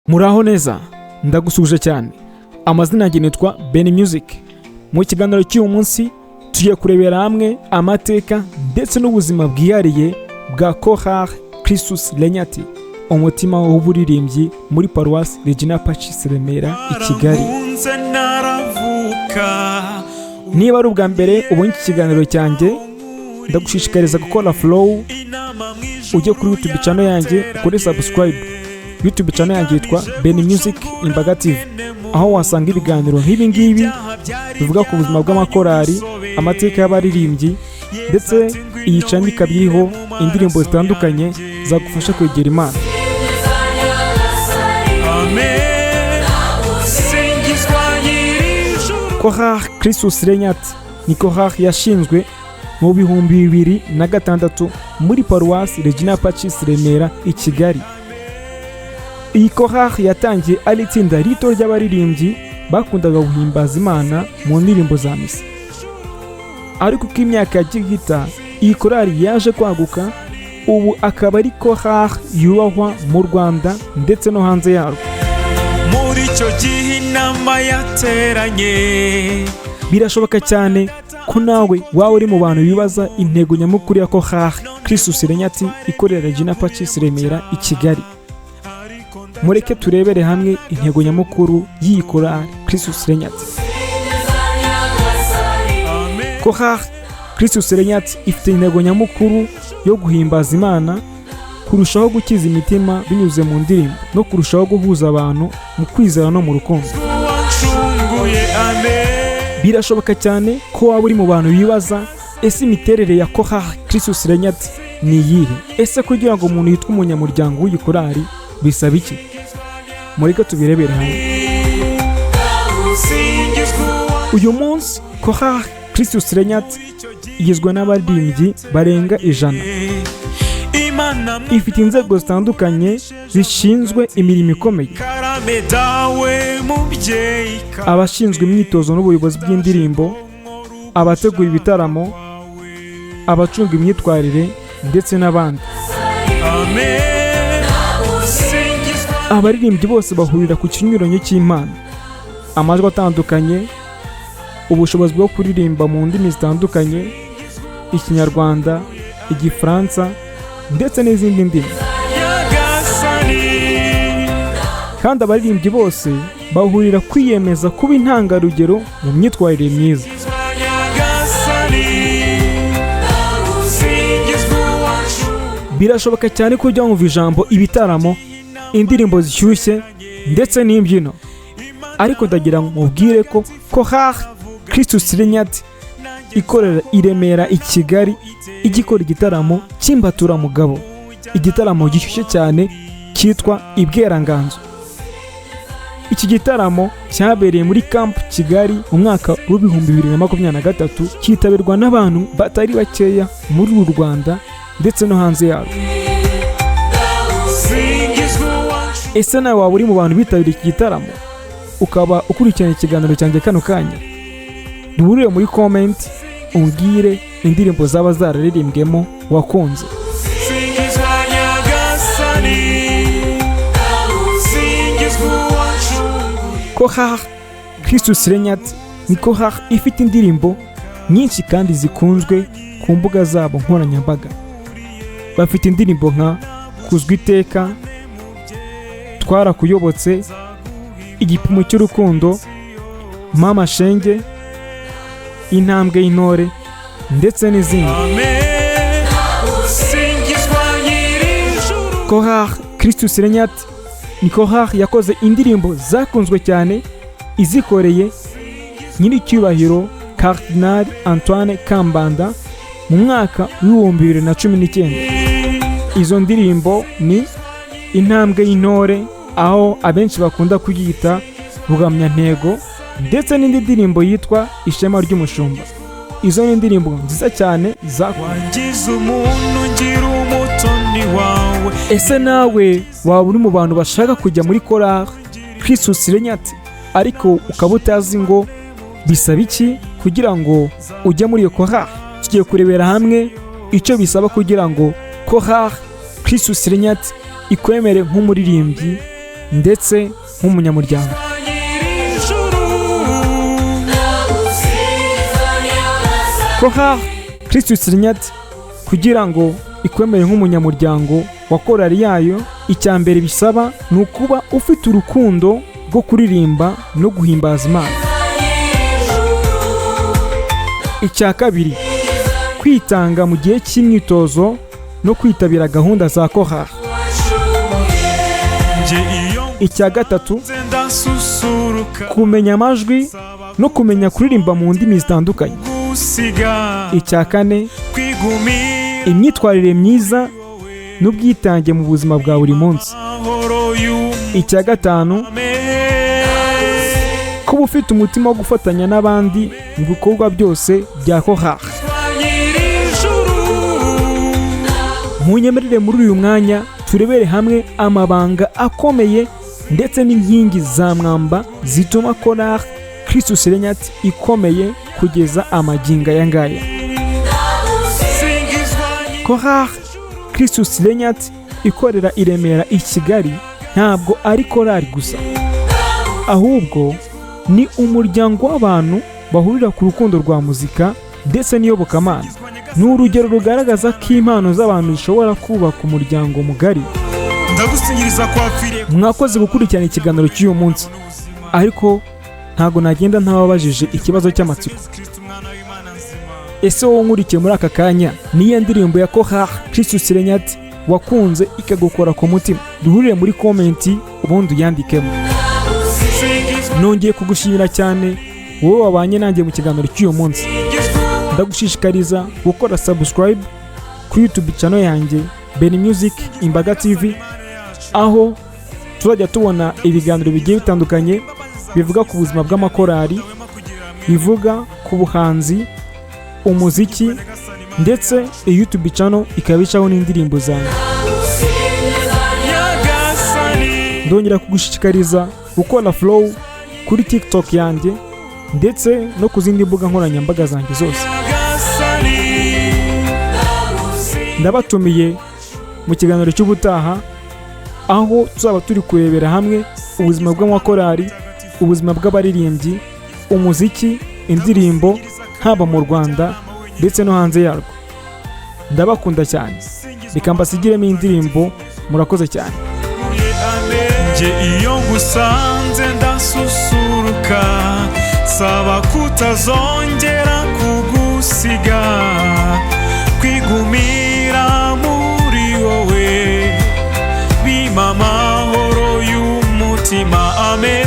Muraho neza, ndagusuje cyane. Amazina yanjye nitwa Beni Music. Mu kiganiro cy'uyu munsi tugiye kurebera hamwe amateka ndetse n'ubuzima bwihariye bwa Chorale Christus Regnat umutima w'uburirimbyi muri Paruwasi Regnat Ubuzima Remera i Kigali. Niba ari ubwa mbere ubonye iki kiganiro cyanjye, ndagushishikariza gukora follow, ujye kuri YouTube channel yanjye ukore subscribe. YouTube channel yanjye yitwa Beni Music Imbaga TV, aho wasanga ibiganiro nk'ibi ngibi bivuga ku buzima bw'amakorali, amateka y'abaririmbyi, ndetse iyi channel ikaba iriho indirimbo zitandukanye zagufasha kwegera Imana. Chorale Christus Regnat ni chorale yashinzwe mu 2006 muri Paruwasi Regnat Ubuzima Remera i Kigali. Iyi chorale yatangiye ari itsinda rito ry'abaririmbyi bakundaga guhimbaza Imana mu ndirimbo za misa. Ariko uko imyaka yagiye ihita, iyi chorale yaje kwaguka, ubu akaba ari chorale yubahwa mu Rwanda ndetse no hanze yarwo. Muri icyo gihe inama yateranye, birashoboka cyane ko nawe waba uri mu bantu bibaza intego nyamukuru ya Chorale Christus Regnat ikorera Regnat Ubuzima Remera i Kigali. Mureke turebere hamwe intego nyamukuru y'iyi Chorale Christus Regnat. Chorale Christus Regnat ifite intego nyamukuru yo guhimbaza Imana, kurushaho gukiza imitima binyuze mu ndirimbo, no kurushaho guhuza abantu mu kwizera no mu rukundo. Birashoboka cyane ko waba uri mu bantu bibaza, ese imiterere ya Chorale Christus Regnat ni iyihe? Ese kugira ngo umuntu yitwe umunyamuryango w'iyi chorale bisaba iki? Mureke tubirebere hamwe. Uyu munsi Chorale Christus Regnat igizwe n'abaririmbyi barenga 100. Ifite inzego zitandukanye zishinzwe imirimo ikomeye: abashinzwe imyitozo n'ubuyobozi bw'indirimbo, abategura ibitaramo, abacunga imyitwarire, ndetse n'abandi. Abaririmbyi bose bahurira ku kinyuranyo cy'Imana, amajwi atandukanye, ubushobozi bwo kuririmba mu ndimi zitandukanye, Ikinyarwanda, Igifaransa, ndetse n'izindi ndimi. Kandi abaririmbyi bose bahurira kwiyemeza kuba intangarugero mu myitwarire myiza. Birashoboka cyane ko ujya wumva ijambo ibitaramo, indirimbo zishyushye, ndetse n'imbyino. Ariko ndagira ngo mubwire ko Chorale Christus Regnat ikorera i Remera i Kigali igikora igitaramo cy'imbaturamugabo, igitaramo gishyushye cyane cyitwa ibweranganzo. Iki gitaramo cyabereye muri Camp Kigali mu mwaka wa 2023, cyitabirwa n'abantu batari bakeya muri uru Rwanda ndetse no hanze yarwo. Ese nawe waba uri mu bantu bitabiriye iki gitaramo, ukaba ukurikirana ikiganiro cyanjye kano kanya? Duhurire muri comment umbwire indirimbo zaba zararirimbwemo wakunze. Chorale Christus Regnat ni chorale ifite indirimbo nyinshi kandi zikunzwe ku mbuga zabo nkoranyambaga. Bafite indirimbo nka Kuzwa iteka, Twarakuyobotse, Igipimo cy'urukundo, Mama Shenge, Intambwe y'intore, ndetse n'izindi. Chorale Christus Regnat ni chorale yakoze indirimbo zakunzwe cyane, izikoreye nyiricyubahiro Cardinal Antoine Kambanda mu mwaka wa 2019. Izo ndirimbo ni Intambwe y'intore, aho abenshi bakunda kuyita Rugamyantego, ndetse n'indi ndirimbo yitwa Ishema ry'umushumba. Izo ni indirimbo nziza cyane zakunze. Ese nawe waba uri mu bantu bashaka kujya muri Chorale Christus Regnat, ariko ukaba utazi ngo bisaba iki kugira ngo ujye muri iyo chorale? Tugiye kurebera hamwe icyo bisaba kugira ngo Chorale Christus Regnat ikwemere nk'umuririmbyi ndetse nk'umunyamuryango. Chorale Christus Regnat kugira ngo ikwemere nk'umunyamuryango wa korali yayo, icya mbere bisaba ni ukuba ufite urukundo rwo kuririmba no guhimbaza Imana. Icya kabiri, kwitanga mu gihe cy'imyitozo no kwitabira gahunda za korali. Icya gatatu, kumenya amajwi no kumenya kuririmba mu ndimi zitandukanye. Icya kane, imyitwarire myiza n'ubwitange mu buzima bwa buri munsi. Icya gatanu, kuba ufite umutima wo gufatanya n'abandi mu bikorwa byose bya korali. Munyemerere muri uyu mwanya turebere hamwe amabanga akomeye ndetse n'inkingi za mwamba zituma Chorale Christus Regnat ikomeye kugeza amagingo aya ngaya. Chorale Christus Regnat ikorera i Remera i Kigali ntabwo ari korali gusa, ahubwo ni umuryango w'abantu bahurira ku rukundo rwa muzika ndetse n'iyobokamana. Ni urugero rugaragaza ko impano z'abantu zishobora kubaka umuryango mugari. Mwakoze gukurikirana ikiganiro cy'uyu munsi, ariko ntago nagenda ntababajije ikibazo cy'amatsiko. Ese wowe nkurikiye muri aka kanya, niyo ndirimbo ya Chorale Christus Regnat wakunze ikagukora ku mutima? Duhurire muri komenti ubundi uyandikemo. Nongeye kugushimira cyane wowe wabanye nanjye mu kiganiro cy'uyu munsi. Ndagushishikariza gukora subscribe ku YouTube channel yanjye Beni Music Imbaga TV, aho tuzajya tubona ibiganiro bigiye bitandukanye bivuga ku buzima bw'amakorali, bivuga ku buhanzi, umuziki, ndetse YouTube channel ikabishaho n'indirimbo zanjye. Ndongera kugushishikariza gukora follow kuri TikTok yanjye ndetse no ku zindi mbuga nkoranyambaga zanjye zose. Ndabatumiye mu kiganiro cy'ubutaha, aho tuzaba turi kurebera hamwe ubuzima bw'amakorali, ubuzima bw'abaririmbyi, umuziki, indirimbo, haba mu Rwanda ndetse no hanze yarwo. Ndabakunda cyane, reka mbasigiremo indirimbo. Murakoze cyane. Nje iyo ngusanze ndasusuruka, saba kutazongera kugusiga, kwigumira muri wowe, bima amahoro y'umutima. Amen.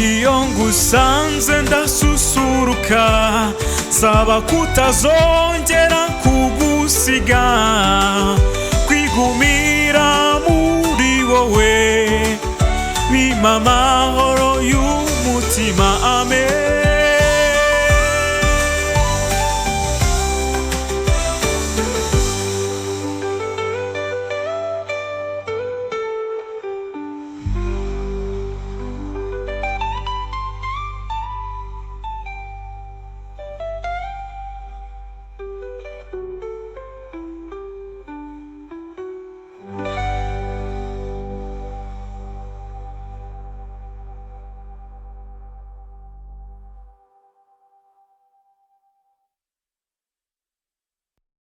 Iyo ngusanze ndasusuruka, saba kutazongera kugusiga, kwigumira muri wowe, bima amahoro